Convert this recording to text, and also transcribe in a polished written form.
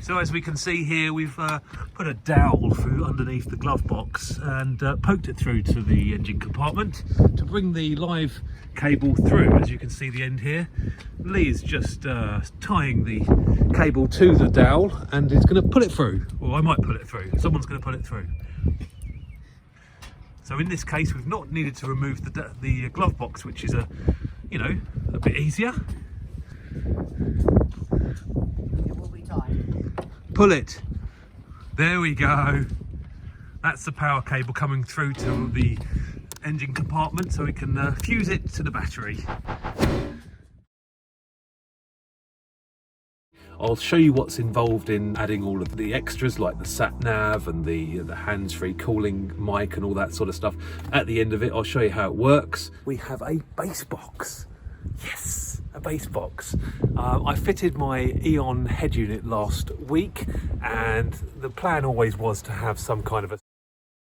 So as we can see here, we've put a dowel through underneath the glove box and poked it through to the engine compartment to bring the live cable through. As you can see the end here, Lee is just tying the cable to the dowel and is going to pull it through, or I might pull it through. Someone's going to pull it through. So in this case, we've not needed to remove the glove box, which is a bit easier. It will be tight. Pull it. There we go. That's the power cable coming through to the engine compartment, so we can fuse it to the battery. I'll show you what's involved in adding all of the extras like the sat nav and the hands-free cooling mic and all that sort of stuff. At the end of it, I'll show you how it works. We have a bass box. Yes, a bass box. I fitted my Eon head unit last week, and the plan always was to have some kind of a